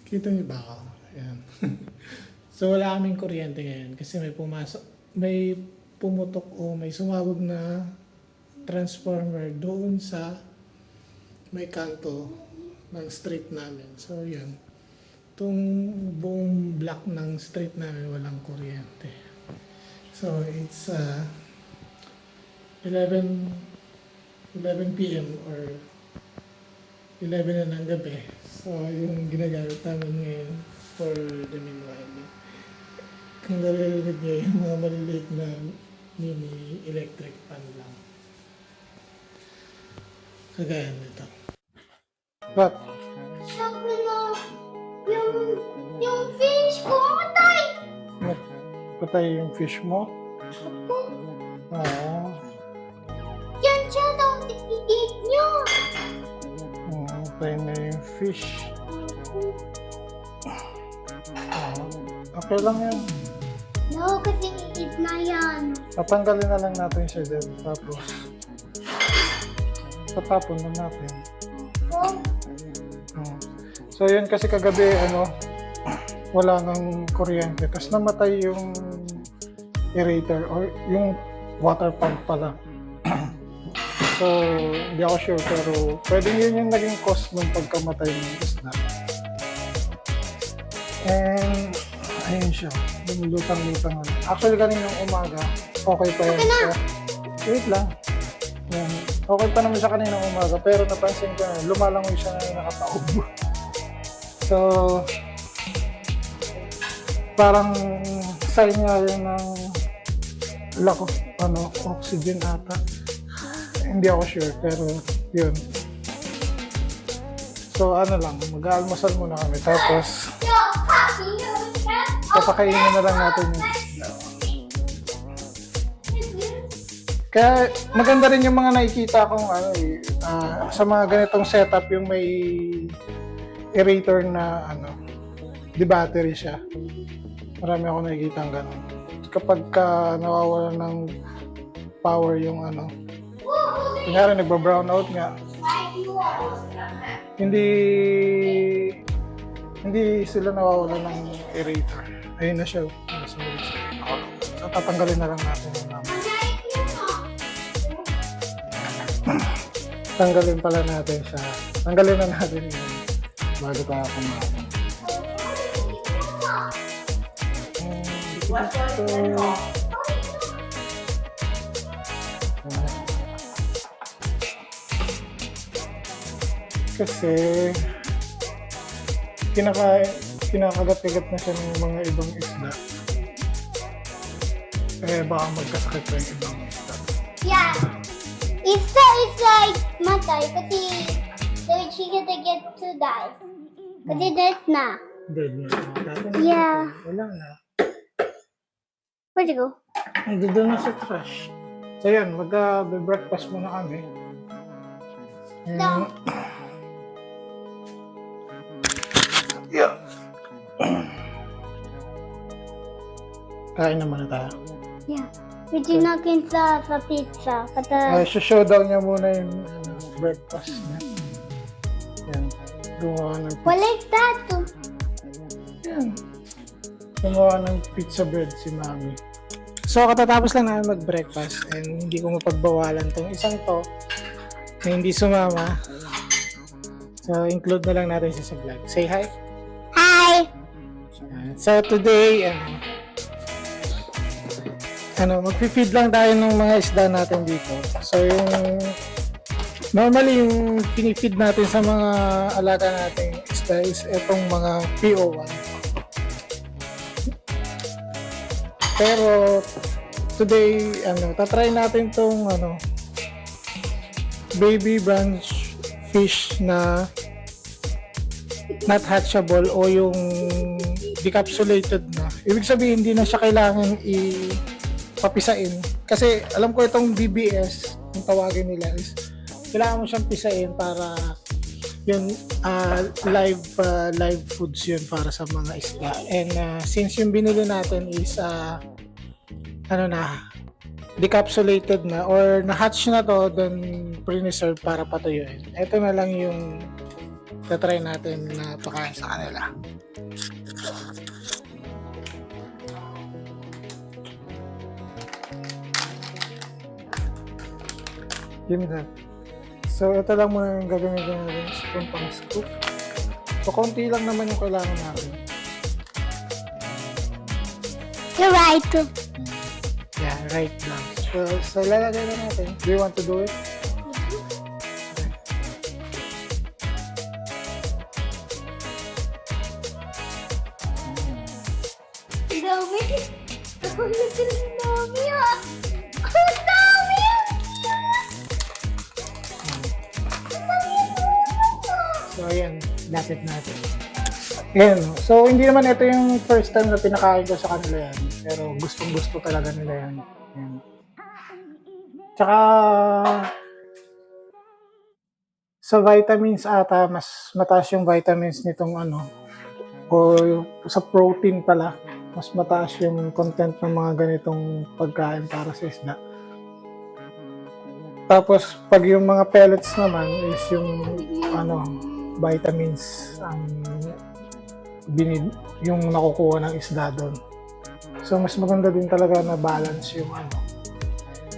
Kita niyo ba ako? Ayan. So wala kaming kuryente ngayon kasi may pumutok o may sumabog na transformer doon sa may kanto ng street namin. So yun. Itong buong block ng street namin walang kuryente. So it's 11 p.m. or 11 na ng gabi. So yung ginagamit namin ngayon for the meanwhile. Kung naririnig niyo yung mga maliliit na mini electric fan lang. Kagaya nito. What? Sabi na, yung fish ko, matay! Patay yung fish mo? Oo. Yan siya daw, i-eat niyo! Patay na yung fish. Okay lang yan. No, kasi i-eat na yan. Tatanggalin na lang natin siya dyan. Tapos, tatapon na natin. Oh, So yun kasi kagabi wala nang kuryente. Tapos namatay yung aerator or yung water pump pala. So hindi ako sure pero pwedeng yun yung naging cause ng pagkamatay ng isda. And ayun siya. Lumulutang-lutang. Actually kaninang umaga okay pa yan siya. Wait lang. Yan. Okay pa naman siya kaninang umaga pero napansin ko na lumalangoy siya na nakataob. So, parang sign nga yun ng lack of oxygen ata. Hindi ako sure, pero yun. So, mag-aalmusal muna kami. Tapos, papakainin na lang natin yung isda. Kaya, maganda rin yung mga nakikita kong sa mga ganitong setup, yung may aerator na di battery siya. Marami ako nakikita ng ganun. Kapag nawawala ng power yung kunyari nagba-brown out nga, hindi sila nawawala ng aerator. Ayun na siya. So tatanggalin na lang natin yung tanggalin pala natin siya. Tanggalin na natin yung bago tayo kumain. Kasi kinakagat-kagat na siya ng mga ibang isda. Baka magkasakit pa yung ibang isda. yeah. It's like matay, kasi she gonna get to die. Kasi dead na. Dead na. Yeah. Wala na. Where'd you go? Nandun na sa trash. So yan, mag-breakfast muna kami. No. Yeah. Kain naman na tayo. Yeah. Pwede natin sa pizza. Kata... Showdown niya muna yung breakfast niya. Yan. Gumawa ng pizza. What is that? Yan. Gumawa ng pizza bread si Mami. So, katatapos lang namin mag-breakfast and hindi ko mapagbawalan tong isang to na hindi sumama. So, include na lang natin siya sa vlog. Say hi! Hi! So, today, magpi-feed lang tayo ng mga isda natin dito. So, normally, yung pinifeed natin sa mga alaga natin isda is itong mga PO1. Pero, today, tatry natin tong, baby branch fish na not hatchable o yung decapsulated na. Ibig sabihin, hindi na siya kailangan papisain. Kasi alam ko itong BBS, yung tawagin nila is kailangan mo siyang pisain para yun live foods yun para sa mga isda. And since yung binili natin is decapsulated na or na-hatch na to, then pre-reserve para patuyuin. Ito na lang yung tatry natin na pakain sa kanila. Give me that. So, ito lang muna yung gagamitin natin spoon pang scoop. So, konti lang naman yung kailangan natin. You're right. Yeah, right lang. So lalagay na natin. Do you want to do it? Dami. Ang dami ah. Ang dami ah. So, ayan. Lapit natin. Ayan. So, hindi naman ito yung first time na pinakain ko sa kanila yan. Pero gustong-gusto talaga nila yan. Ayan. Tsaka, sa vitamins ata, mas mataas yung vitamins nitong ano, o sa protein pala, mas mataas yung content ng mga ganitong pagkain para sa isda. Tapos, pag yung mga pellets naman is yung ano, vitamins ang yung nakukuha ng isda doon. So, mas maganda din talaga na balance yung ano,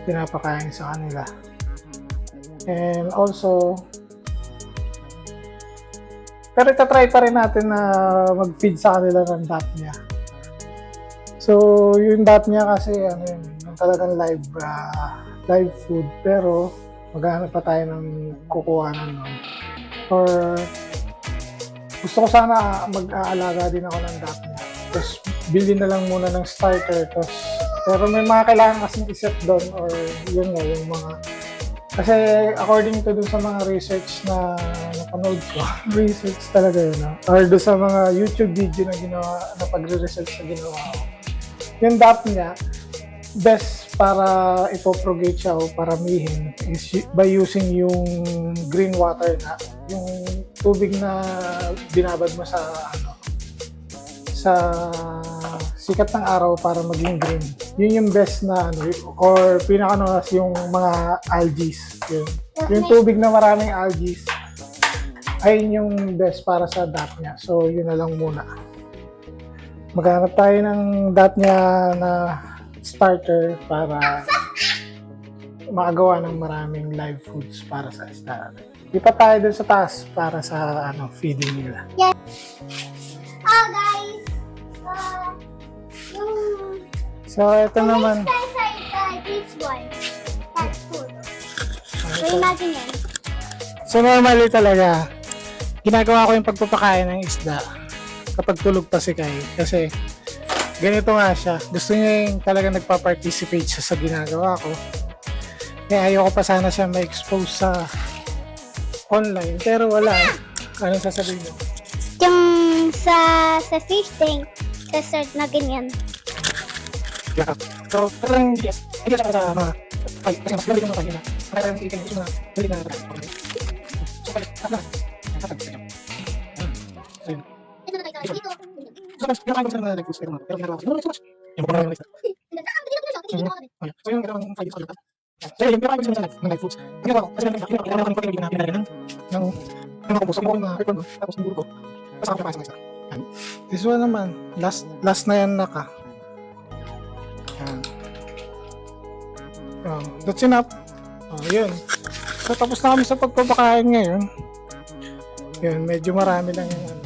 pinapakain sa kanila. And also, pero itatry pa rin natin na mag-feed sa kanila ng Dapnia. So, yung Dapnia kasi, ano yun, yung talagang live food. Pero, maghanap pa tayo ng kukuhanan nun. Or, gusto ko sana mag-aalaga din ako ng Dapnia. Tapos, bili na lang muna ng starter. Tapos, pero may mga kailangan kasing iset doon or yun nga, yung mga... Kasi according to dun sa mga research na napanood ko, research talaga yun, no? Or dun sa mga YouTube video na ginawa, na pagre-research na ginawa ko. Yung Dapnia, best para ipopropagate siya o paramihin is by using yung green water na, yung tubig na binabad mo sa ano, sa sikat ng araw para maging green. Yun yung best na ano, or pinaka yung mga algae. Yun. Yung tubig na maraming algae ay yung best para sa Dapnia. So yun na lang muna. Maghanap tayo ng Dapnia na starter para makagawa ng maraming live foods para sa isda. Lipat tayo dun sa taas para sa ano, feeding nila. Yes. Oh guys. So ito naman. This one. That's food. Gawin natin yan. So normally talaga, ginagawa ko yung pagpapakain ng isda kapag tulog pa si Kai. Kasi ganito nga siya. Gusto niya yung talaga nagpa-participate siya sa ginagawa ko. Kaya ayoko pa sana siya ma-expose sa online. Pero wala. Anong sasabihin mo? Yung sa fish tank, sa start na ganyan. Yeah. So, parang yes. Hindi siya sa mga ay, kasi mas galing yung mga kanina. Parang ikin yung mga galing na parang. So, palit. Tapos na. So, yun. Ito na tayo dito. So, mas pinakain ko sa mga nag-foods pero ginagawa ko. No, so much. Yung pagkakaroon ng lista. So, yung ginawang 5 years old. So, yung pinakain ko sa mga nag-foods. Ginagawa ko. Kasi ginagawa ko yung pinalagyan ng mga kumpos. Yung mga aircon doon. Tapos yung bulo ko. Tapos ako pinakain sa isa. This one naman. Last na yan naka. Oh, that's enough. Oh, yun. So, tapos na kami sa pagpapakain ngayon. Yun, medyo marami lang yung ano,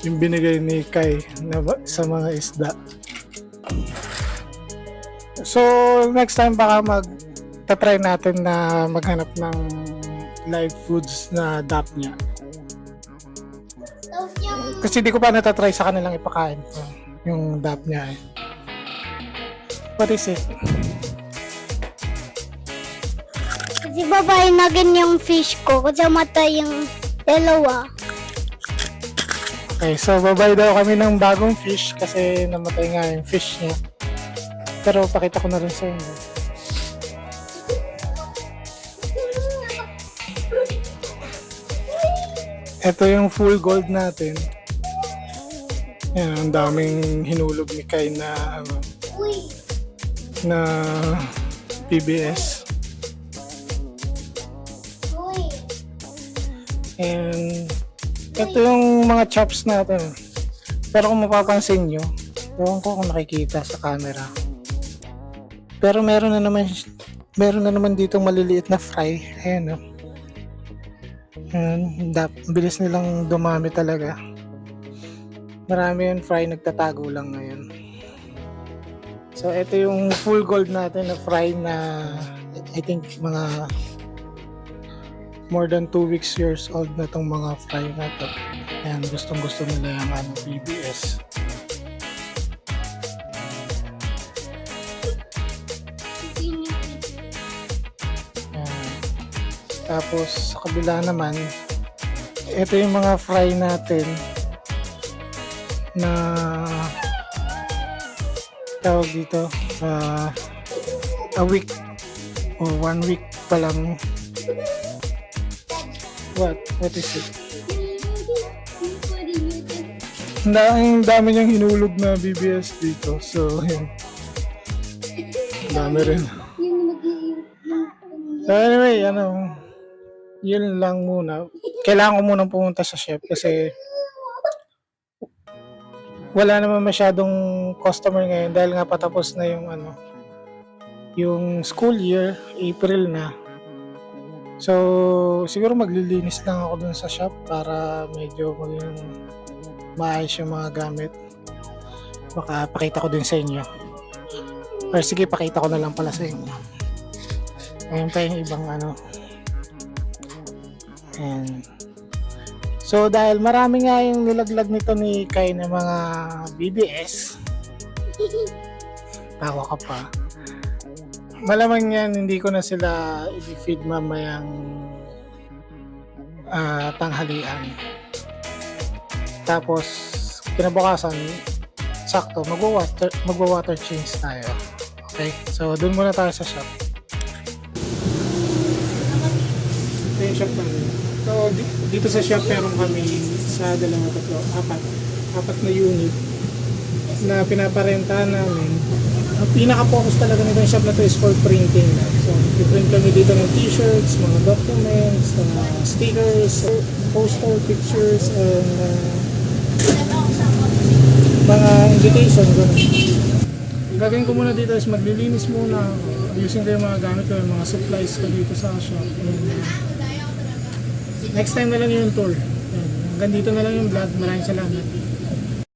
yung binigay ni Kai na sa mga isda. So, next time baka magta-try natin na maghanap ng live foods na Dapnia. Kasi di ko pa natatry sa kanilang ipakain yung Dapnia eh. What is it? Kasi babae na yung fish ko kasi matay yung dalawa. Okay, so babay daw kami ng bagong fish kasi namatay nga yung fish niya. Pero pakita ko na rin sa inyo. Ito yung full gold natin. Yan, ang daming hinulog ni Kai na ano, na PBS. And ito yung mga chops natin. Pero kung mapapansin nyo, ewan ko kung nakikita sa camera. Pero meron na naman dito maliliit na fry. Ayan o. Bilis nilang dumami talaga. Marami yung fry, nagtatago lang ngayon. So ito yung full gold natin na fry na I think mga more than 2 weeks years old na tong mga fry na to. Ayan, gustong gusto nila yung BBS. Ayan. Tapos sa kabila naman, ito yung mga fry natin na tawag dito a week or 1 week pa lang. What is it? Ang dami niyang hinulog na BBS dito, so yun, dami rin. So anyway, yun lang muna. Kailangan ko munang pumunta sa chef kasi wala naman masyadong customer ngayon dahil nga patapos na yung school year, April na. So siguro maglilinis lang ako dun sa shop para medyo maging maayos yung mga gamit. Baka pakita ko din sa inyo. Or sige, pakita ko na lang pala sa inyo. Ayun pa yung ibang And so dahil marami nga yung nilaglag nito ni Kai na mga BBS, tawa ka pa. Malamang yan, hindi ko na sila i-feed mamayang tanghalian. Tapos kinabukasan, sakto, magwa-water change tayo. Okay, so dun muna tayo sa shop. Ito yung shop namin. So dito sa shop meron kami sa apat na unit na pinaparentahan namin. Ang pinaka-focus talaga nitong shop na to is for printing. So i-print kami dito ng t-shirts, mga documents, stickers, poster, pictures, and mga invitation. Gagawin ko muna dito is maglilinis muna. Ayusin ko yung mga gamit ko, yung mga supplies ko dito sa shop. And, next time na lang yung tour. Hanggang dito na lang yung vlog. Maraming salamat.